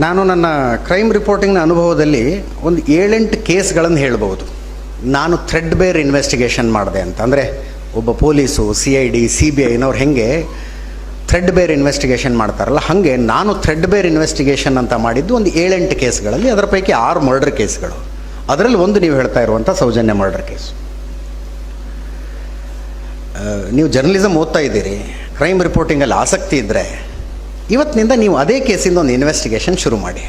ನಾನು ನನ್ನ ಕ್ರೈಮ್ ರಿಪೋರ್ಟಿಂಗ್ನ ಅನುಭವದಲ್ಲಿ ಒಂದು 7-8 ಕೇಸ್ಗಳನ್ನು ಹೇಳ್ಬೋದು. ನಾನು ಥ್ರೆಡ್ ಬೇರ್ ಇನ್ವೆಸ್ಟಿಗೇಷನ್ ಮಾಡಿದೆ ಅಂತ. ಅಂದರೆ ಒಬ್ಬ ಪೊಲೀಸು, CID, CBIನವ್ರು ಹೆಂಗೆ ಥ್ರೆಡ್ ಬೇರ್ ಇನ್ವೆಸ್ಟಿಗೇಷನ್ ಮಾಡ್ತಾರಲ್ಲ, ಹಾಗೆ ನಾನು ಥ್ರೆಡ್ ಬೇರ್ ಇನ್ವೆಸ್ಟಿಗೇಷನ್ ಅಂತ ಮಾಡಿದ್ದು ಒಂದು 7-8 ಕೇಸ್ಗಳಲ್ಲಿ. ಅದರ ಪೈಕಿ 6 ಮರ್ಡರ್ ಕೇಸ್ಗಳು. ಅದರಲ್ಲಿ ಒಂದು ನೀವು ಹೇಳ್ತಾ ಇರುವಂಥ ಸೌಜನ್ಯ ಮರ್ಡರ್ ಕೇಸ್. ನೀವು ಜರ್ನಲಿಸಮ್ ಓದ್ತಾ ಇದ್ದೀರಿ, ಕ್ರೈಮ್ ರಿಪೋರ್ಟಿಂಗಲ್ಲಿ ಆಸಕ್ತಿ ಇದ್ದರೆ ಇವತ್ತಿನಿಂದ ನೀವು ಅದೇ ಕೇಸಿಂದ ಒಂದು ಇನ್ವೆಸ್ಟಿಗೇಷನ್ ಶುರು ಮಾಡಿ.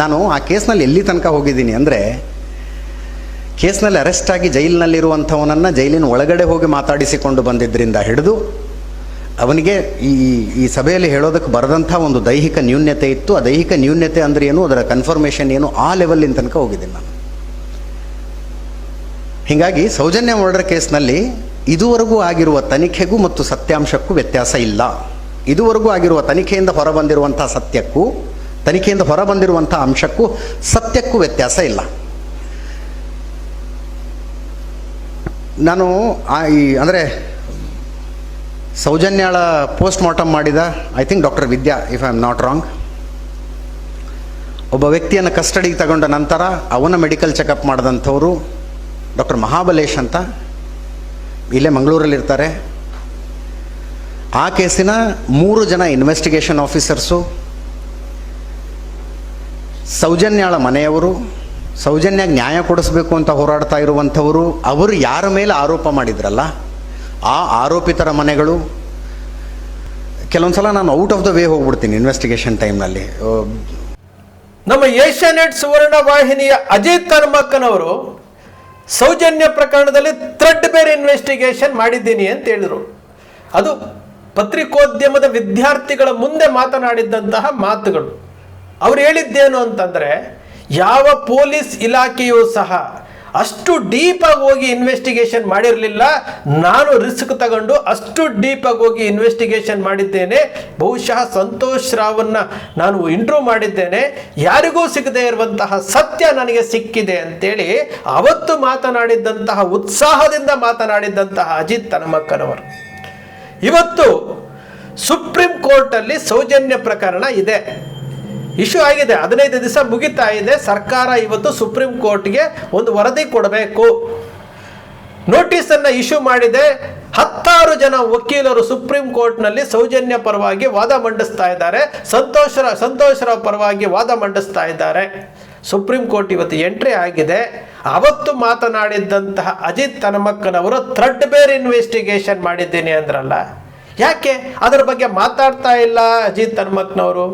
ನಾನು ಆ ಕೇಸ್ನಲ್ಲಿ ಎಲ್ಲಿ ತನಕ ಹೋಗಿದ್ದೀನಿ ಅಂದರೆ, ಕೇಸ್ನಲ್ಲಿ ಅರೆಸ್ಟ್ ಆಗಿ ಜೈಲಿನಲ್ಲಿರುವಂಥವನನ್ನು ಜೈಲಿನ ಒಳಗಡೆ ಹೋಗಿ ಮಾತಾಡಿಸಿಕೊಂಡು ಬಂದಿದ್ದರಿಂದ ಹಿಡಿದು ಅವನಿಗೆ ಈ ಸಭೆಯಲ್ಲಿ ಹೇಳೋದಕ್ಕೆ ಬರದಂಥ ಒಂದು ದೈಹಿಕ ನ್ಯೂನ್ಯತೆ ಇತ್ತು. ಆ ದೈಹಿಕ ನ್ಯೂನ್ಯತೆ ಅಂದರೆ ಏನು, ಅದರ ಕನ್ಫರ್ಮೇಷನ್ ಏನು, ಆ ಲೆವೆಲ್ಲಿನ ತನಕ ಹೋಗಿದ್ದೀನಿ ನಾನು. ಹೀಗಾಗಿ ಸೌಜನ್ಯ ಮರ್ಡರ್ ಕೇಸ್ನಲ್ಲಿ ಇದುವರೆಗೂ ಆಗಿರುವ ತನಿಖೆಗೂ ಮತ್ತು ಸತ್ಯಾಂಶಕ್ಕೂ ವ್ಯತ್ಯಾಸ ಇಲ್ಲ. ಇದುವರೆಗೂ ಆಗಿರುವ ತನಿಖೆಯಿಂದ ಹೊರಬಂದಿರುವಂಥ ಸತ್ಯಕ್ಕೂ, ತನಿಖೆಯಿಂದ ಹೊರಬಂದಿರುವಂಥ ಅಂಶಕ್ಕೂ ಸತ್ಯಕ್ಕೂ ವ್ಯತ್ಯಾಸ ಇಲ್ಲ. ನಾನು ಅಂದರೆ ಸೌಜನ್ಯಾಳ ಪೋಸ್ಟ್ ಮಾರ್ಟಮ್ ಮಾಡಿದ I think doctor Vidya, if I am not wrong, ಒಬ್ಬ ವ್ಯಕ್ತಿಯನ್ನು ಕಸ್ಟಡಿಗೆ ತಗೊಂಡ ನಂತರ ಅವನ ಮೆಡಿಕಲ್ ಚೆಕಪ್ ಮಾಡಿದಂಥವರು ಡಾಕ್ಟರ್ ಮಹಾಬಲೇಶ್ ಅಂತ, ಇಲ್ಲೇ ಮಂಗಳೂರಲ್ಲಿರ್ತಾರೆ. ಆ ಕೇಸಿನ 3 ಜನ ಇನ್ವೆಸ್ಟಿಗೇಷನ್ ಆಫೀಸರ್ಸು, ಸೌಜನ್ಯಾಳ ಮನೆಯವರು, ಸೌಜನ್ಯಾಗ ನ್ಯಾಯ ಕೊಡಿಸ್ಬೇಕು ಅಂತ ಹೋರಾಡ್ತಾ ಇರುವಂಥವರು, ಅವರು ಯಾರ ಮೇಲೆ ಆರೋಪ ಮಾಡಿದ್ರಲ್ಲ ಆ ಆರೋಪಿತರ ಮನೆಗಳು. ಕೆಲವೊಂದು ಸಲ ನಾನು ಔಟ್ ಆಫ್ ದ ವೇ ಹೋಗ್ಬಿಡ್ತೀನಿ ಇನ್ವೆಸ್ಟಿಗೇಷನ್ ಟೈಮ್ನಲ್ಲಿ. ನಮ್ಮ ಏಷ್ಯಾನೆಟ್ ಸುವರ್ಣ ವಾಹಿನಿಯ ಅಜಿತ್ ಹನುಮಕ್ಕನವರು ಸೌಜನ್ಯ ಪ್ರಕರಣದಲ್ಲಿ ಥ್ರೆಡ್ ಬೇರ್ ಇನ್ವೆಸ್ಟಿಗೇಷನ್ ಮಾಡಿದ್ದೀನಿ ಅಂತ ಹೇಳಿದರು. ಅದು ಪತ್ರಿಕೋದ್ಯಮದ ವಿದ್ಯಾರ್ಥಿಗಳ ಮುಂದೆ ಮಾತನಾಡಿದ್ದಂತಹ ಮಾತುಗಳು. ಅವ್ರು ಹೇಳಿದ್ದೇನು ಅಂತಂದರೆ, ಯಾವ ಪೊಲೀಸ್ ಇಲಾಖೆಯೂ ಸಹ ಅಷ್ಟು ಡೀಪಾಗಿ ಹೋಗಿ ಇನ್ವೆಸ್ಟಿಗೇಷನ್ ಮಾಡಿರಲಿಲ್ಲ. ನಾನು ರಿಸ್ಕ್ ತಗೊಂಡು ಅಷ್ಟು ಡೀಪಾಗಿ ಹೋಗಿ ಇನ್ವೆಸ್ಟಿಗೇಷನ್ ಮಾಡಿದ್ದೇನೆ. ಬಹುಶಃ ಸಂತೋಷ್ ರಾವನ್ನ ನಾನು ಇಂಟ್ರ್ಯೂ ಮಾಡಿದ್ದೇನೆ. ಯಾರಿಗೂ ಸಿಗದೇ ಇರುವಂತಹ ಸತ್ಯ ನನಗೆ ಸಿಕ್ಕಿದೆ ಅಂತೇಳಿ ಅವತ್ತು ಮಾತನಾಡಿದ್ದಂತಹ, ಉತ್ಸಾಹದಿಂದ ಮಾತನಾಡಿದ್ದಂತಹ ಅಜಿತ್ ಹನುಮಕ್ಕನವರು ಇವತ್ತು ಸುಪ್ರೀಂ ಕೋರ್ಟಲ್ಲಿ ಸೌಜನ್ಯ ಪ್ರಕರಣ ಇದೆ, ಇಶ್ಯೂ ಆಗಿದೆ, 15 ದಿವಸ ಮುಗಿತಾ ಇದೆ. ಸರ್ಕಾರ ಇವತ್ತು ಸುಪ್ರೀಂ ಕೋರ್ಟ್ಗೆ ಒಂದು ವರದಿ ಕೊಡಬೇಕು, ನೋಟಿಸನ್ನು ಇಶ್ಯೂ ಮಾಡಿದೆ. 16 ಜನ ವಕೀಲರು ಸುಪ್ರೀಂ ಕೋರ್ಟ್ನಲ್ಲಿ ಸೌಜನ್ಯ ಪರವಾಗಿ ವಾದ ಮಂಡಿಸ್ತಾ ಇದ್ದಾರೆ, ಸಂತೋಷ್ ರಾವ್ ಪರವಾಗಿ ವಾದ ಮಂಡಿಸ್ತಾ ಇದ್ದಾರೆ. ಸುಪ್ರೀಂ ಕೋರ್ಟ್ ಇವತ್ತು ಎಂಟ್ರಿ ಆಗಿದೆ. ಅವತ್ತು ಮಾತನಾಡಿದ್ದಂತಹ ಅಜಿತ್ ಹನುಮಕ್ಕನವರು ಥ್ರೆಡ್ ಬೇರ್ ಇನ್ವೆಸ್ಟಿಗೇಷನ್ ಮಾಡಿದ್ದೀನಿ ಅಂದ್ರಲ್ಲ, ಯಾಕೆ ಅದರ ಬಗ್ಗೆ ಮಾತಾಡ್ತಾ ಇಲ್ಲ ಅಜಿತ್ ಹನುಮಕ್ಕನವರು?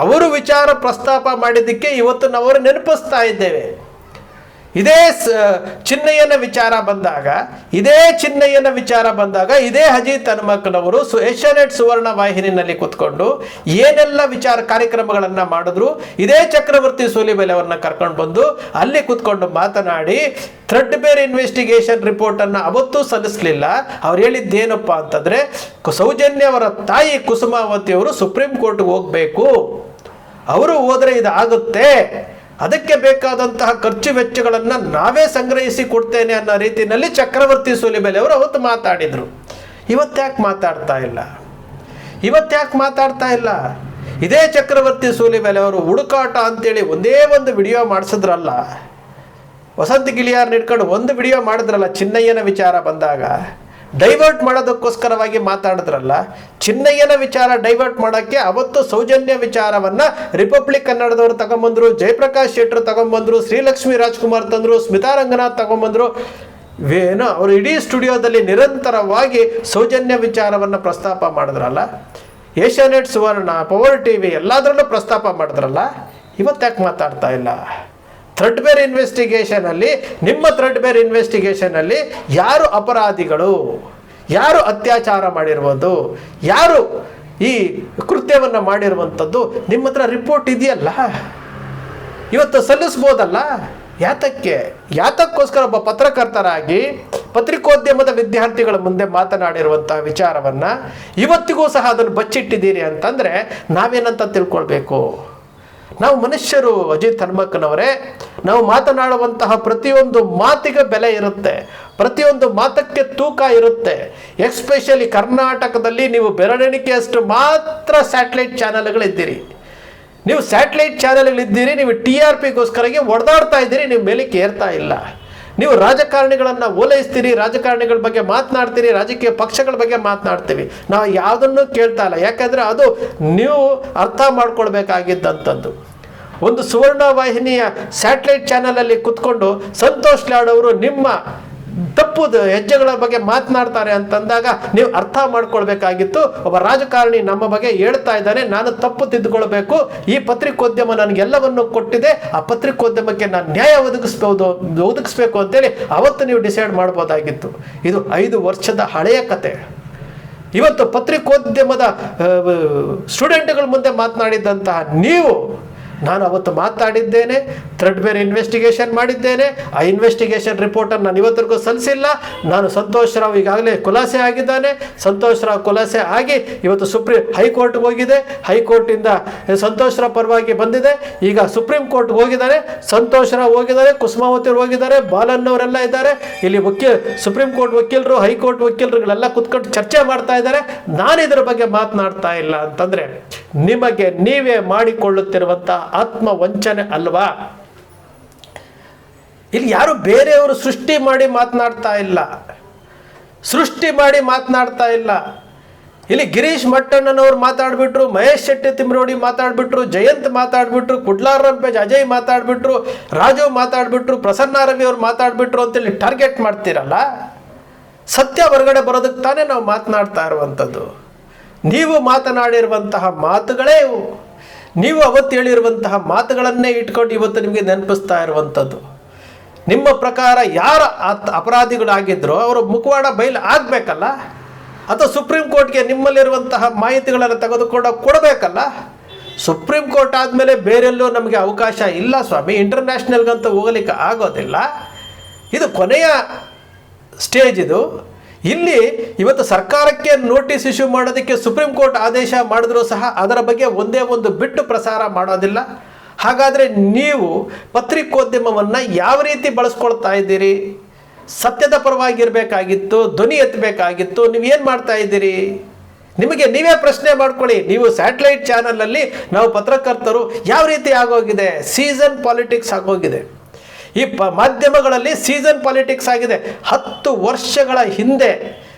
ಅವರು ವಿಚಾರ ಪ್ರಸ್ತಾಪ ಮಾಡಿದ್ದಕ್ಕೆ ಇವತ್ತು ನಾವು ನೆನಪಿಸ್ತಾ ಇದ್ದೇವೆ. ಇದೇ ಚಿನ್ನಯ್ಯನ ವಿಚಾರ ಬಂದಾಗ ಇದೇ ಅಜಿತ್ ಹನುಮಕ್ಕನವರು ಏಷ್ಯಾನೆಟ್ ಸುವರ್ಣ ವಾಹಿನಿಯಲ್ಲಿ ಕೂತ್ಕೊಂಡು ಏನೆಲ್ಲ ವಿಚಾರ ಕಾರ್ಯಕ್ರಮಗಳನ್ನು ಮಾಡಿದ್ರು. ಇದೇ ಚಕ್ರವರ್ತಿ ಸೂಲಿಬೆಲೆ ಅವರನ್ನ ಕರ್ಕೊಂಡು ಬಂದು ಅಲ್ಲಿ ಕೂತ್ಕೊಂಡು ಮಾತನಾಡಿ ಥ್ರೆಡ್ ಬೇರ್ ಇನ್ವೆಸ್ಟಿಗೇಷನ್ ರಿಪೋರ್ಟನ್ನು ಅವತ್ತೂ ಸಲ್ಲಿಸಲಿಲ್ಲ. ಅವ್ರು ಹೇಳಿದ್ದೇನಪ್ಪ ಅಂತಂದರೆ, ಸೌಜನ್ಯ ಅವರ ತಾಯಿ ಕುಸುಮಾವತಿ ಅವರು ಸುಪ್ರೀಂ ಕೋರ್ಟ್ಗೆ ಹೋಗಬೇಕು, ಅವರು ಹೋದರೆ ಇದಾಗುತ್ತೆ, ಅದಕ್ಕೆ ಬೇಕಾದಂತಹ ಖರ್ಚು ವೆಚ್ಚಗಳನ್ನು ನಾವೇ ಸಂಗ್ರಹಿಸಿ ಕೊಡ್ತೇನೆ ಅನ್ನೋ ರೀತಿಯಲ್ಲಿ ಚಕ್ರವರ್ತಿ ಸೂಲಿಬೆಲೆ ಅವರು ಅವತ್ತು ಮಾತಾಡಿದರು. ಇವತ್ತ್ಯಾಕೆ ಮಾತಾಡ್ತಾ ಇಲ್ಲ? ಇದೇ ಚಕ್ರವರ್ತಿ ಸೂಲಿಬೆಲೆ ಅವರು ಹುಡುಕಾಟ ಅಂತೇಳಿ ಒಂದೇ ಒಂದು ವಿಡಿಯೋ ಮಾಡಿಸಿದ್ರಲ್ಲ, ವಸಂತ ಗಿಳಿಯಾರ್ ಇಟ್ಕೊಂಡು ಒಂದು ವಿಡಿಯೋ ಮಾಡಿದ್ರಲ್ಲ, ಚಿನ್ನಯ್ಯನ ವಿಚಾರ ಬಂದಾಗ ಡೈವರ್ಟ್ ಮಾಡೋದಕ್ಕೋಸ್ಕರವಾಗಿ ಮಾತಾಡಿದ್ರಲ್ಲ. ಚಿನ್ನಯ್ಯನ ವಿಚಾರ ಡೈವರ್ಟ್ ಮಾಡೋಕ್ಕೆ ಅವತ್ತು ಸೌಜನ್ಯ ವಿಚಾರವನ್ನು ರಿಪಬ್ಲಿಕ್ ಕನ್ನಡದವರು ತಗೊಂಬಂದರು, ಜಯಪ್ರಕಾಶ್ ಶೆಟ್ಟರು ತಗೊಂಬಂದರು, ಶ್ರೀಲಕ್ಷ್ಮಿ ರಾಜ್ಕುಮಾರ್ ತಂದರು, ಸ್ಮಿತಾ ರಂಗನಾಥ್ ತಗೊಂಬಂದರು. ಏನು ಅವರು ಇಡೀ ಸ್ಟುಡಿಯೋದಲ್ಲಿ ನಿರಂತರವಾಗಿ ಸೌಜನ್ಯ ವಿಚಾರವನ್ನು ಪ್ರಸ್ತಾಪ ಮಾಡಿದ್ರಲ್ಲ. ಏಷ್ಯಾನೆಟ್ ಸುವರ್ಣ, ಪವರ್ TV ಎಲ್ಲದರಲ್ಲೂ ಪ್ರಸ್ತಾಪ ಮಾಡಿದ್ರಲ್ಲ. ಇವತ್ತ್ಯಾಕೆ ಮಾತಾಡ್ತಾ ಇಲ್ಲ? ಥ್ರೆಡ್ ಬೇರ್ ಇನ್ವೆಸ್ಟಿಗೇಷನಲ್ಲಿ, ನಿಮ್ಮ ಥ್ರೆಡ್ ಬೇರ್ ಇನ್ವೆಸ್ಟಿಗೇಷನಲ್ಲಿ ಯಾರು ಅಪರಾಧಿಗಳು, ಯಾರು ಅತ್ಯಾಚಾರ ಮಾಡಿರ್ಬೋದು, ಯಾರು ಈ ಕೃತ್ಯವನ್ನು ಮಾಡಿರುವಂಥದ್ದು ನಿಮ್ಮ ಹತ್ರ ರಿಪೋರ್ಟ್ ಇದೆಯಲ್ಲ, ಇವತ್ತು ಸಲ್ಲಿಸ್ಬೋದಲ್ಲ. ಯಾತಕ್ಕೋಸ್ಕರ ಒಬ್ಬ ಪತ್ರಕರ್ತರಾಗಿ ಪತ್ರಿಕೋದ್ಯಮದ ವಿದ್ಯಾರ್ಥಿಗಳ ಮುಂದೆ ಮಾತನಾಡಿರುವಂತಹ ವಿಚಾರವನ್ನು ಇವತ್ತಿಗೂ ಸಹ ಅದನ್ನು ಬಚ್ಚಿಟ್ಟಿದ್ದೀರಿ ಅಂತಂದರೆ ನಾವೇನಂತ ತಿಳ್ಕೊಳ್ಬೇಕು? ನಾವು ಮನುಷ್ಯರು ಅಜಿತ್ ಹನುಮಕ್ಕನವರೇ. ನಾವು ಮಾತನಾಡುವಂತಹ ಪ್ರತಿಯೊಂದು ಮಾತಿಗೆ ಬೆಲೆ ಇರುತ್ತೆ, ಪ್ರತಿಯೊಂದು ಮಾತಕ್ಕೆ ತೂಕ ಇರುತ್ತೆ. ಎಸ್ಪೆಷಲಿ ಕರ್ನಾಟಕದಲ್ಲಿ ನೀವು ಬೆರಳೆಣಿಕೆಯಷ್ಟು ಮಾತ್ರ ಸ್ಯಾಟಲೈಟ್ ಚಾನಲ್ಗಳಿದ್ದೀರಿ. ನೀವು ಸ್ಯಾಟಲೈಟ್ ಚಾನೆಲ್ಗಳಿದ್ದೀರಿ, ನೀವು TRPಗೋಸ್ಕರಗೆ ಒಡೆದಾಡ್ತಾ ಇದ್ದೀರಿ, ನೀವು ಮೇಲಕ್ಕೆ ಏರ್ತಾ ಇಲ್ಲ. ನೀವು ರಾಜಕಾರಣಿಗಳನ್ನು ಓಲೈಸ್ತೀರಿ, ರಾಜಕಾರಣಿಗಳ ಬಗ್ಗೆ ಮಾತನಾಡ್ತೀರಿ, ರಾಜಕೀಯ ಪಕ್ಷಗಳ ಬಗ್ಗೆ ಮಾತನಾಡ್ತೀವಿ. ನಾವು ಯಾವುದನ್ನು ಕೇಳ್ತಾ ಇಲ್ಲ. ಯಾಕಂದರೆ ಅದು ನೀವು ಅರ್ಥ ಮಾಡ್ಕೊಳ್ಬೇಕಾಗಿದ್ದಂಥದ್ದು. ಒಂದು ಸುವರ್ಣ ವಾಹಿನಿಯ ಸ್ಯಾಟಲೈಟ್ ಚಾನಲಲ್ಲಿ ಕುತ್ಕೊಂಡು ಸಂತೋಷ್ ಲಾಡ್ ಅವರು ನಿಮ್ಮ ತಪ್ಪು ಹೆಜ್ಜೆಗಳ ಬಗ್ಗೆ ಮಾತನಾಡ್ತಾರೆ ಅಂತಂದಾಗ ನೀವು ಅರ್ಥ ಮಾಡ್ಕೊಳ್ಬೇಕಾಗಿತ್ತು. ಒಬ್ಬ ರಾಜಕಾರಣಿ ನಮ್ಮ ಬಗ್ಗೆ ಹೇಳ್ತಾ ಇದ್ದಾನೆ, ನಾನು ತಪ್ಪು ತಿದ್ದುಕೊಳ್ಬೇಕು, ಈ ಪತ್ರಿಕೋದ್ಯಮ ನನಗೆಲ್ಲವನ್ನು ಕೊಟ್ಟಿದೆ, ಆ ಪತ್ರಿಕೋದ್ಯಮಕ್ಕೆ ನಾನು ನ್ಯಾಯ ಒದಗಿಸ್ಬೇಕು ಅಂತೇಳಿ ಅವತ್ತು ನೀವು ಡಿಸೈಡ್ ಮಾಡ್ಬೋದಾಗಿತ್ತು. ಇದು 5 ವರ್ಷದ ಹಳೆಯ ಕತೆ. ಇವತ್ತು ಪತ್ರಿಕೋದ್ಯಮದ ಸ್ಟೂಡೆಂಟ್ಗಳ ಮುಂದೆ ಮಾತನಾಡಿದಂತಹ ನೀವು, ನಾನು ಅವತ್ತು ಮಾತಾಡಿದ್ದೇನೆ, ಥ್ರೆಡ್ಬೇರ್ ಇನ್ವೆಸ್ಟಿಗೇಷನ್ ಮಾಡಿದ್ದೇನೆ, ಆ ಇನ್ವೆಸ್ಟಿಗೇಷನ್ ರಿಪೋರ್ಟನ್ನು ನಾನು ಇವತ್ತಿಗೂ ಸಲ್ಲಿಸಿಲ್ಲ. ನಾನು ಸಂತೋಷ್ ರಾವ್ ಈಗಾಗಲೇ ಖುಲಾಸೆ ಆಗಿದ್ದಾನೆ. ಸಂತೋಷ್ ರಾವ್ ಖುಲಾಸೆ ಆಗಿ ಇವತ್ತು ಹೈಕೋರ್ಟ್ಗೆ ಹೋಗಿದೆ. ಹೈಕೋರ್ಟಿಂದ ಸಂತೋಷ್ ರಾವ್ ಪರವಾಗಿ ಬಂದಿದೆ. ಈಗ ಸುಪ್ರೀಂ ಕೋರ್ಟ್ಗೆ ಹೋಗಿದ್ದಾರೆ. ಸಂತೋಷ್ ರಾವ್ ಹೋಗಿದ್ದಾರೆ, ಕುಸುಮಾವತಿ ಹೋಗಿದ್ದಾರೆ, ಬಾಲನ್ ಅವರೆಲ್ಲ ಇದ್ದಾರೆ. ಇಲ್ಲಿ ಸುಪ್ರೀಂ ಕೋರ್ಟ್ ವಕೀಲರು, ಹೈಕೋರ್ಟ್ ವಕೀಲರುಗಳೆಲ್ಲ ಕುತ್ಕೊಂಡು ಚರ್ಚೆ ಮಾಡ್ತಾ ಇದ್ದಾರೆ. ನಾನು ಇದರ ಬಗ್ಗೆ ಮಾತನಾಡ್ತಾ ಇಲ್ಲ ಅಂತಂದರೆ ನಿಮಗೆ ನೀವೇ ಮಾಡಿಕೊಳ್ಳುತ್ತಿರುವಂಥ ಆತ್ಮ ವಂಚನೆ ಅಲ್ವಾ? ಇಲ್ಲಿ ಯಾರು ಬೇರೆಯವರು ಸೃಷ್ಟಿ ಮಾಡಿ ಮಾತನಾಡ್ತಾ ಇಲ್ಲ. ಇಲ್ಲಿ ಗಿರೀಶ್ ಮಟ್ಟಣ್ಣನವ್ರು ಮಾತಾಡ್ಬಿಟ್ರು, ಮಹೇಶ್ ಶೆಟ್ಟಿ ತಿಮ್ರೋಡಿ ಮಾತಾಡ್ಬಿಟ್ರು, ಜಯಂತ್ ಮಾತಾಡ್ಬಿಟ್ರು, ಕುಡ್ಲಾರ್ ರಂಪೇಜ್ ಅಜಯ್ ಮಾತಾಡ್ಬಿಟ್ರು, ರಾಜು ಮಾತಾಡ್ಬಿಟ್ರು, ಪ್ರಸನ್ನ ರವಿ ಅವ್ರು ಮಾತಾಡ್ಬಿಟ್ರು ಅಂತೇಳಿ ಟಾರ್ಗೆಟ್ ಮಾಡ್ತೀರಲ್ಲ. ಸತ್ಯ ಹೊರಗಡೆ ಬರೋದಕ್ಕೆ ತಾನೇ ನಾವು ಮಾತನಾಡ್ತಾ ಇರುವಂಥದ್ದು. ನೀವು ಮಾತನಾಡಿರುವಂತಹ ಮಾತುಗಳೇ ಇವು. ನೀವು ಅವತ್ತು ಹೇಳಿರುವಂತಹ ಮಾತುಗಳನ್ನೇ ಇಟ್ಕೊಂಡು ಇವತ್ತು ನಿಮಗೆ ನೆನಪಿಸ್ತಾ ಇರುವಂಥದ್ದು. ನಿಮ್ಮ ಪ್ರಕಾರ ಯಾರು ಅಪರಾಧಿಗಳಾಗಿದ್ರೋ ಅವರು ಮುಖವಾಡ ಬಯಲು ಆಗಬೇಕಲ್ಲ, ಅಥವಾ ಸುಪ್ರೀಂ ಕೋರ್ಟ್ಗೆ ನಿಮ್ಮಲ್ಲಿರುವಂತಹ ಮಾಹಿತಿಗಳನ್ನು ತೆಗೆದುಕೊಂಡು ಕೊಡಬೇಕಲ್ಲ. ಸುಪ್ರೀಂ ಕೋರ್ಟ್ ಆದಮೇಲೆ ಬೇರೆಲ್ಲೂ ನಮಗೆ ಅವಕಾಶ ಇಲ್ಲ ಸ್ವಾಮಿ, ಇಂಟರ್ನ್ಯಾಷನಲ್ಗಂತೂ ಹೋಗಲಿಕ್ಕೆ ಆಗೋದಿಲ್ಲ. ಇದು ಕೊನೆಯ ಸ್ಟೇಜ್. ಇಲ್ಲಿ ಇವತ್ತು ಸರ್ಕಾರಕ್ಕೆ ನೋಟಿಸ್ ಇಶ್ಯೂ ಮಾಡೋದಕ್ಕೆ ಸುಪ್ರೀಂ ಕೋರ್ಟ್ ಆದೇಶ ಮಾಡಿದ್ರೂ ಸಹ ಅದರ ಬಗ್ಗೆ ಒಂದೇ ಒಂದು ಬಿಟ್ಟು ಪ್ರಸಾರ ಮಾಡೋದಿಲ್ಲ. ಹಾಗಾದರೆ ನೀವು ಪತ್ರಿಕೋದ್ಯಮವನ್ನು ಯಾವ ರೀತಿ ಬಳಸ್ಕೊಳ್ತಾ ಇದ್ದೀರಿ? ಸತ್ಯದ ಪರವಾಗಿರಬೇಕಾಗಿತ್ತು, ಧ್ವನಿ ಎತ್ತಬೇಕಾಗಿತ್ತು. ನೀವೇನು ಮಾಡ್ತಾ ಇದ್ದೀರಿ? ನಿಮಗೆ ನೀವೇ ಪ್ರಶ್ನೆ ಮಾಡ್ಕೊಳ್ಳಿ. ನೀವು ಸ್ಯಾಟಲೈಟ್ ಚಾನಲಲ್ಲಿ ನಾವು ಪತ್ರಕರ್ತರು ಯಾವ ರೀತಿ ಆಗೋಗಿದೆ? ಸೀಸನ್ ಪಾಲಿಟಿಕ್ಸ್ ಆಗೋಗಿದೆ. ಈ ಮಾಧ್ಯಮಗಳಲ್ಲಿ ಸೀಸನ್ ಪಾಲಿಟಿಕ್ಸ್ ಆಗಿದೆ. 10 ವರ್ಷಗಳ ಹಿಂದೆ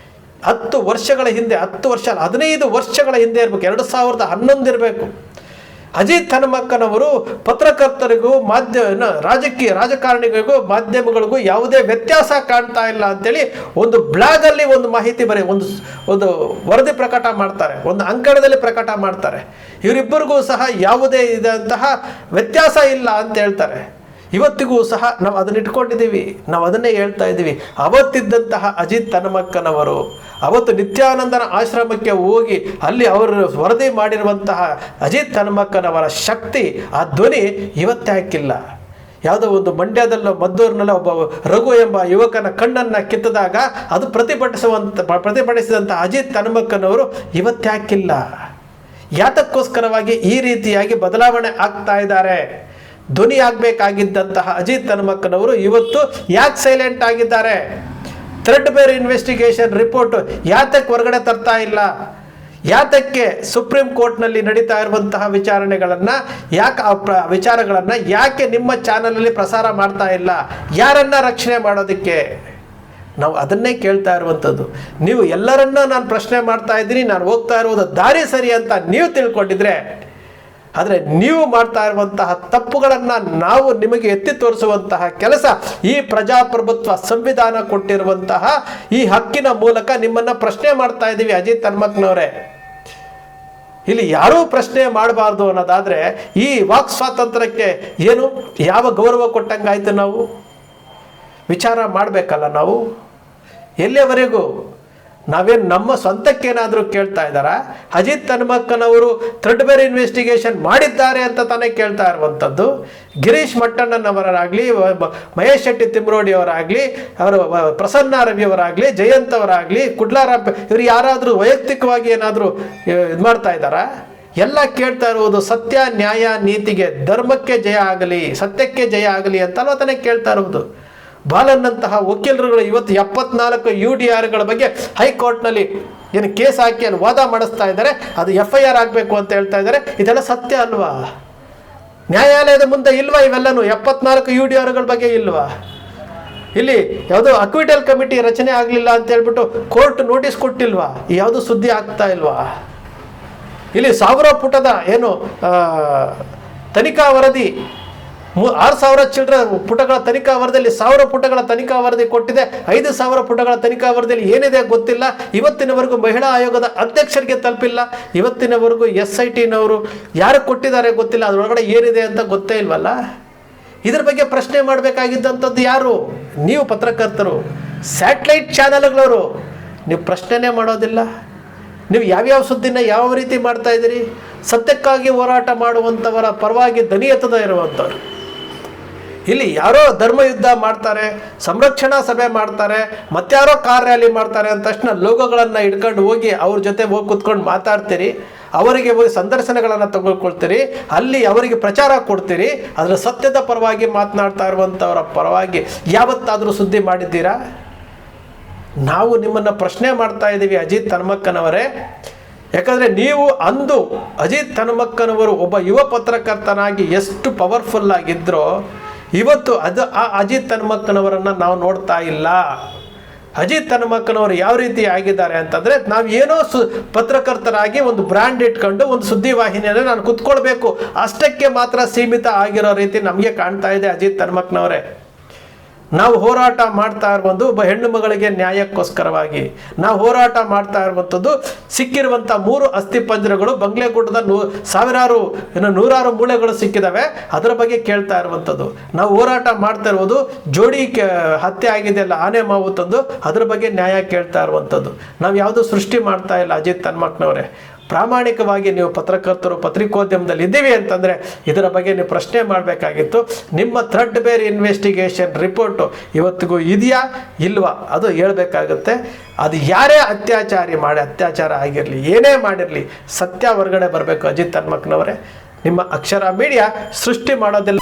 10 ವರ್ಷ 15 ವರ್ಷಗಳ ಹಿಂದೆ ಇರಬೇಕು, 2011 ಇರಬೇಕು. ಅಜಿತ್ ಹನುಮಕ್ಕನವರು ಪತ್ರಕರ್ತರಿಗೂ ರಾಜಕಾರಣಿಗಳಿಗೂ ಮಾಧ್ಯಮಗಳಿಗೂ ಯಾವುದೇ ವ್ಯತ್ಯಾಸ ಕಾಣ್ತಾ ಇಲ್ಲ ಅಂತೇಳಿ ಒಂದು ಬ್ಲಾಗಲ್ಲಿ ಒಂದು ಮಾಹಿತಿ ಒಂದು ವರದಿ ಪ್ರಕಟ ಮಾಡ್ತಾರೆ, ಒಂದು ಅಂಕಣದಲ್ಲಿ ಪ್ರಕಟ ಮಾಡ್ತಾರೆ. ಇವರಿಬ್ಬರಿಗೂ ಸಹ ಯಾವುದೇ ಇದಂತಹ ವ್ಯತ್ಯಾಸ ಇಲ್ಲ ಅಂತ ಹೇಳ್ತಾರೆ. ಇವತ್ತಿಗೂ ಸಹ ನಾವು ಅದನ್ನ ಇಟ್ಕೊಂಡಿದ್ದೀವಿ, ನಾವು ಅದನ್ನೇ ಹೇಳ್ತಾ ಇದ್ದೀವಿ. ಅವತ್ತಿದ್ದಂತಹ ಅಜಿತ್ ಹನುಮಕ್ಕನವರು ಅವತ್ತು ನಿತ್ಯಾನಂದನ ಆಶ್ರಮಕ್ಕೆ ಹೋಗಿ ಅಲ್ಲಿ ಅವರು ವರದಿ ಮಾಡಿರುವಂತಹ ಅಜಿತ್ ಹನುಮಕ್ಕನವರ ಶಕ್ತಿ, ಆ ಧ್ವನಿ ಇವತ್ತೇ ಹಾಕಿಲ್ಲ. ಯಾವುದೋ ಒಂದು ಮಂಡ್ಯದಲ್ಲೋ ಮದ್ದೂರಿನಲ್ಲೋ ಒಬ್ಬ ರಘು ಎಂಬ ಯುವಕನ ಕಣ್ಣನ್ನು ಕಿತ್ತದಾಗ ಅದು ಪ್ರತಿಭಟಿಸಿದಂಥ ಅಜಿತ್ ಹನುಮಕ್ಕನವರು ಇವತ್ತೇ ಹಾಕಿಲ್ಲ. ಯಾತಕ್ಕೋಸ್ಕರವಾಗಿ ಈ ರೀತಿಯಾಗಿ ಬದಲಾವಣೆ ಆಗ್ತಾ ಇದ್ದಾರೆ? ಧ್ವನಿ ಆಗಬೇಕಾಗಿದ್ದಂತಹ ಅಜಿತ್ ಹನುಮಕ್ಕನವರು ಇವತ್ತು ಯಾಕೆ ಸೈಲೆಂಟ್ ಆಗಿದ್ದಾರೆ? ಥ್ರೆಡ್ಬೇರ್ ಇನ್ವೆಸ್ಟಿಗೇಷನ್ ರಿಪೋರ್ಟ್ ಯಾತಕ್ಕೆ ಹೊರಗಡೆ ತರ್ತಾ ಇಲ್ಲ? ಯಾತಕ್ಕೆ ಸುಪ್ರೀಂ ಕೋರ್ಟ್ನಲ್ಲಿ ನಡೀತಾ ಇರುವಂತಹ ವಿಚಾರಗಳನ್ನು ಯಾಕೆ ನಿಮ್ಮ ಚಾನಲಲ್ಲಿ ಪ್ರಸಾರ ಮಾಡ್ತಾ ಇಲ್ಲ? ಯಾರನ್ನ ರಕ್ಷಣೆ ಮಾಡೋದಕ್ಕೆ? ನಾವು ಅದನ್ನೇ ಕೇಳ್ತಾ ಇರುವಂಥದ್ದು. ನೀವು ಎಲ್ಲರನ್ನ ನಾನು ಪ್ರಶ್ನೆ ಮಾಡ್ತಾ ಇದ್ದೀನಿ, ನಾನು ಹೋಗ್ತಾ ಇರುವುದು ದಾರಿ ಸರಿ ಅಂತ ನೀವು ತಿಳ್ಕೊಂಡಿದ್ರೆ, ಆದರೆ ನೀವು ಮಾಡ್ತಾ ಇರುವಂತಹ ತಪ್ಪುಗಳನ್ನು ನಾವು ನಿಮಗೆ ಎತ್ತಿ ತೋರಿಸುವಂತಹ ಕೆಲಸ ಈ ಪ್ರಜಾಪ್ರಭುತ್ವ ಸಂವಿಧಾನ ಕೊಟ್ಟಿರುವಂತಹ ಈ ಹಕ್ಕಿನ ಮೂಲಕ ನಿಮ್ಮನ್ನು ಪ್ರಶ್ನೆ ಮಾಡ್ತಾ ಇದ್ದೀವಿ. ಅಜಿತ್ ಹನುಮಕ್ಕನವರೇ, ಇಲ್ಲಿ ಯಾರೂ ಪ್ರಶ್ನೆ ಮಾಡಬಾರ್ದು ಅನ್ನೋದಾದರೆ ಈ ವಾಕ್ ಸ್ವಾತಂತ್ರ್ಯಕ್ಕೆ ಯಾವ ಗೌರವ ಕೊಟ್ಟಂಗಾಯ್ತು? ನಾವು ವಿಚಾರ ಮಾಡಬೇಕಲ್ಲ. ನಾವು ಎಲ್ಲಿಯವರೆಗೂ ನಾವೇನು ನಮ್ಮ ಸ್ವಂತಕ್ಕೇನಾದರೂ ಕೇಳ್ತಾ ಇದ್ದಾರಾ? ಅಜಿತ್ ಹನುಮಕ್ಕನವರು ಥ್ರೆಡ್ಬೇರ್ ಇನ್ವೆಸ್ಟಿಗೇಷನ್ ಮಾಡಿದ್ದಾರೆ ಅಂತ ತಾನೇ ಕೇಳ್ತಾ ಇರುವಂಥದ್ದು. ಗಿರೀಶ್ ಮಟ್ಟಣ್ಣನವರಾಗಲಿ, ಮಹೇಶ್ ಶೆಟ್ಟಿ ತಿಮ್ರೋಡಿ ಅವರಾಗಲಿ, ಅವರು ಪ್ರಸನ್ನ ರವಿಯವರಾಗಲಿ, ಜಯಂತ್ ಅವರಾಗಲಿ, ಕುಡ್ಲಾರಾಮ್ ಇವರು ಯಾರಾದರೂ ವೈಯಕ್ತಿಕವಾಗಿ ಏನಾದರೂ ಇದು ಮಾಡ್ತಾ ಇದ್ದಾರಾ? ಎಲ್ಲ ಕೇಳ್ತಾ ಇರುವುದು ಸತ್ಯ, ನ್ಯಾಯ, ನೀತಿಗೆ, ಧರ್ಮಕ್ಕೆ ಜಯ ಆಗಲಿ, ಸತ್ಯಕ್ಕೆ ಜಯ ಆಗಲಿ ಅಂತ ತಾನೇ ಕೇಳ್ತಾ ಇರುವುದು. ಬಾಲನ್ನಂತಹ ವಕೀಲರುಗಳು ಇವತ್ತು 74 UDRಗಳ ಬಗ್ಗೆ ಹೈಕೋರ್ಟ್ನಲ್ಲಿ ಕೇಸ್ ಹಾಕಿ ಅಲ್ಲಿ ವಾದ ಮಾಡಿಸ್ತಾ ಇದ್ದಾರೆ. ಅದು FIR ಆಗಬೇಕು ಅಂತ ಹೇಳ್ತಾ ಇದ್ದಾರೆ. ಇದೆಲ್ಲ ಸತ್ಯ ಅಲ್ವಾ? ನ್ಯಾಯಾಲಯದ ಮುಂದೆ ಇಲ್ವಾ ಇವೆಲ್ಲನೂ? 74 UDRಗಳ ಬಗ್ಗೆ ಇಲ್ವಾ? ಇಲ್ಲಿ ಯಾವುದೋ ಅಕ್ವಿಟಲ್ ಕಮಿಟಿ ರಚನೆ ಆಗಲಿಲ್ಲ ಅಂತ ಹೇಳ್ಬಿಟ್ಟು ಕೋರ್ಟ್ ನೋಟಿಸ್ ಕೊಟ್ಟಿಲ್ವಾ? ಯಾವುದು ಸುದ್ದಿ ಆಗ್ತಾ ಇಲ್ವಾ? ಇಲ್ಲಿ 1000 ಪುಟದ ಏನು ತನಿಖಾ ವರದಿ, 6000 ಪುಟಗಳ ತನಿಖಾ ವರದಿಯಲ್ಲಿ 1000 ಪುಟಗಳ ತನಿಖಾ ವರದಿ ಕೊಟ್ಟಿದೆ. 5000 ಪುಟಗಳ ತನಿಖಾ ವರದಿಯಲ್ಲಿ ಏನಿದೆ ಗೊತ್ತಿಲ್ಲ. ಇವತ್ತಿನವರೆಗೂ ಮಹಿಳಾ ಆಯೋಗದ ಅಧ್ಯಕ್ಷರಿಗೆ ತಲುಪಿಲ್ಲ. ಇವತ್ತಿನವರೆಗೂ SITನವರು ಯಾರು ಕೊಟ್ಟಿದ್ದಾರೆ ಗೊತ್ತಿಲ್ಲ. ಅದರೊಳಗಡೆ ಏನಿದೆ ಅಂತ ಗೊತ್ತೇ ಇಲ್ವಲ್ಲ. ಇದ್ರ ಬಗ್ಗೆ ಪ್ರಶ್ನೆ ಮಾಡಬೇಕಾಗಿದ್ದಂಥದ್ದು ಯಾರು? ನೀವು ಪತ್ರಕರ್ತರು, ಸ್ಯಾಟಲೈಟ್ ಚಾನಲ್ಗಳವರು. ನೀವು ಪ್ರಶ್ನೆನೇ ಮಾಡೋದಿಲ್ಲ. ನೀವು ಯಾವ್ಯಾವ ಸುದ್ದಿನ ಯಾವ ರೀತಿ ಮಾಡ್ತಾ ಇದ್ದೀರಿ? ಸತ್ಯಕ್ಕಾಗಿ ಹೋರಾಟ ಮಾಡುವಂಥವರ ಪರವಾಗಿ ದನಿ ಎತ್ತದ ಇರುವಂಥವ್ರು. ಇಲ್ಲಿ ಯಾರೋ ಧರ್ಮಯುದ್ಧ ಮಾಡ್ತಾರೆ, ಸಂರಕ್ಷಣಾ ಸಭೆ ಮಾಡ್ತಾರೆ, ಮತ್ತಾರೋ ಕಾರ್ ರ್ಯಾಲಿ ಮಾಡ್ತಾರೆ ಅಂದ ತಕ್ಷಣ ಲೋಗೋಗಳನ್ನು ಹಿಡ್ಕೊಂಡು ಹೋಗಿ ಅವ್ರ ಜೊತೆ ಹೋಗಿ ಕುತ್ಕೊಂಡು ಮಾತಾಡ್ತೀರಿ, ಅವರಿಗೆ ಹೋಗಿ ಸಂದರ್ಶನಗಳನ್ನು ತೆಗೆದುಕೊಳ್ತೀರಿ, ಅಲ್ಲಿ ಅವರಿಗೆ ಪ್ರಚಾರ ಕೊಡ್ತೀರಿ. ಅದರ ಸತ್ಯದ ಪರವಾಗಿ ಮಾತನಾಡ್ತಾ ಇರುವಂಥವರ ಪರವಾಗಿ ಯಾವತ್ತಾದರೂ ಸುದ್ದಿ ಮಾಡಿದ್ದೀರಾ? ನಾವು ನಿಮ್ಮನ್ನು ಪ್ರಶ್ನೆ ಮಾಡ್ತಾ ಇದ್ದೀವಿ ಅಜಿತ್ ಹನುಮಕ್ಕನವರೇ. ಯಾಕಂದರೆ ನೀವು ಅಂದು ಅಜಿತ್ ಹನುಮಕ್ಕನವರು ಒಬ್ಬ ಯುವ ಪತ್ರಕರ್ತನಾಗಿ ಎಷ್ಟು ಪವರ್ಫುಲ್ ಆಗಿದ್ದರೋ, ಇವತ್ತು ಆ ಅಜಿತ್ ಹನುಮಕ್ಕನವರನ್ನು ನಾವು ನೋಡ್ತಾ ಇಲ್ಲ. ಅಜಿತ್ ಹನುಮಕ್ಕನವರು ಯಾವ ರೀತಿ ಆಗಿದ್ದಾರೆ ಅಂತಂದರೆ, ನಾವು ಏನೋ ಪತ್ರಕರ್ತರಾಗಿ ಒಂದು ಬ್ರ್ಯಾಂಡ್ ಇಟ್ಕೊಂಡು ಒಂದು ಸುದ್ದಿವಾಹಿನಿಯನ್ನು ನಾನು ಕುತ್ಕೊಳ್ಬೇಕು ಅಷ್ಟಕ್ಕೆ ಮಾತ್ರ ಸೀಮಿತ ಆಗಿರೋ ರೀತಿ ನಮಗೆ ಕಾಣ್ತಾ ಇದೆ ಅಜಿತ್ ಹನುಮಕ್ಕನವರೇ. ನಾವು ಹೋರಾಟ ಮಾಡ್ತಾ ಇರುವಂಥದ್ದು ಒಬ್ಬ ಹೆಣ್ಣು ಮಗಳಿಗೆ ನ್ಯಾಯಕ್ಕೋಸ್ಕರವಾಗಿ. ನಾವು ಹೋರಾಟ ಮಾಡ್ತಾ ಇರುವಂಥದ್ದು ಸಿಕ್ಕಿರುವಂಥ 3 ಅಸ್ಥಿಪಂಜರಗಳು, ಬಂಗ್ಲೆಗುಡ್ಡದ ನೂರಾರು ಮೂಳೆಗಳು ಸಿಕ್ಕಿದಾವೆ, ಅದರ ಬಗ್ಗೆ ಕೇಳ್ತಾ ಇರುವಂಥದ್ದು. ನಾವು ಹೋರಾಟ ಮಾಡ್ತಾ ಇರುವುದು ಜೋಡಿ ಹತ್ಯೆ ಆಗಿದೆಯಲ್ಲ ಆನೆ ಮಾವು ತಂದು, ಅದ್ರ ಬಗ್ಗೆ ನ್ಯಾಯ ಕೇಳ್ತಾ ಇರುವಂಥದ್ದು. ನಾವು ಯಾವುದು ಸೃಷ್ಟಿ ಮಾಡ್ತಾ ಇಲ್ಲ ಅಜಿತ್ ಹನುಮಕ್ಕನವರೇ. ಪ್ರಾಮಾಣಿಕವಾಗಿ ನೀವು ಪತ್ರಕರ್ತರು ಪತ್ರಿಕೋದ್ಯಮದಲ್ಲಿ ಇದ್ದೀವಿ ಅಂತಂದರೆ ಇದರ ಬಗ್ಗೆ ನೀವು ಪ್ರಶ್ನೆ ಮಾಡಬೇಕಾಗಿತ್ತು. ನಿಮ್ಮ ಥ್ರೆಡ್ ಬೇರ್ ಇನ್ವೆಸ್ಟಿಗೇಷನ್ ರಿಪೋರ್ಟು ಇವತ್ತಿಗೂ ಇದೆಯಾ ಇಲ್ವಾ ಅದು ಹೇಳಬೇಕಾಗುತ್ತೆ. ಅದು ಯಾರೇ ಅತ್ಯಾಚಾರ ಆಗಿರಲಿ, ಏನೇ ಮಾಡಿರಲಿ, ಸತ್ಯ ಹೊರಗಡೆ ಬರಬೇಕು ಅಜಿತ್ ಹನುಮಕ್ಕನವರೇ. ನಿಮ್ಮ ಅಕ್ಷರ ಮೀಡಿಯಾ ಸೃಷ್ಟಿ ಮಾಡೋದೆಲ್ಲ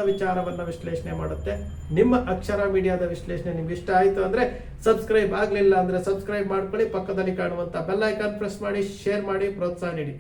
ವಿಚಾರವನ್ನು ವಿಶ್ಲೇಷಣೆ ಮಾಡುತ್ತೆ. ನಿಮ್ಮ ಅಕ್ಷರ ಮೀಡಿಯಾದ ವಿಶ್ಲೇಷಣೆ ನಿಮ್ಗೆ ಇಷ್ಟ ಆಯಿತು ಅಂದರೆ ಸಬ್ಸ್ಕ್ರೈಬ್ ಆಗಲಿಲ್ಲ ಅಂದರೆ ಸಬ್ಸ್ಕ್ರೈಬ್ ಮಾಡ್ಕೊಳ್ಳಿ. ಪಕ್ಕದಲ್ಲಿ ಕಾಣುವಂಥ ಬೆಲ್ ಐಕಾನ್ ಪ್ರೆಸ್ ಮಾಡಿ, ಶೇರ್ ಮಾಡಿ, ಪ್ರೋತ್ಸಾಹ ನೀಡಿ.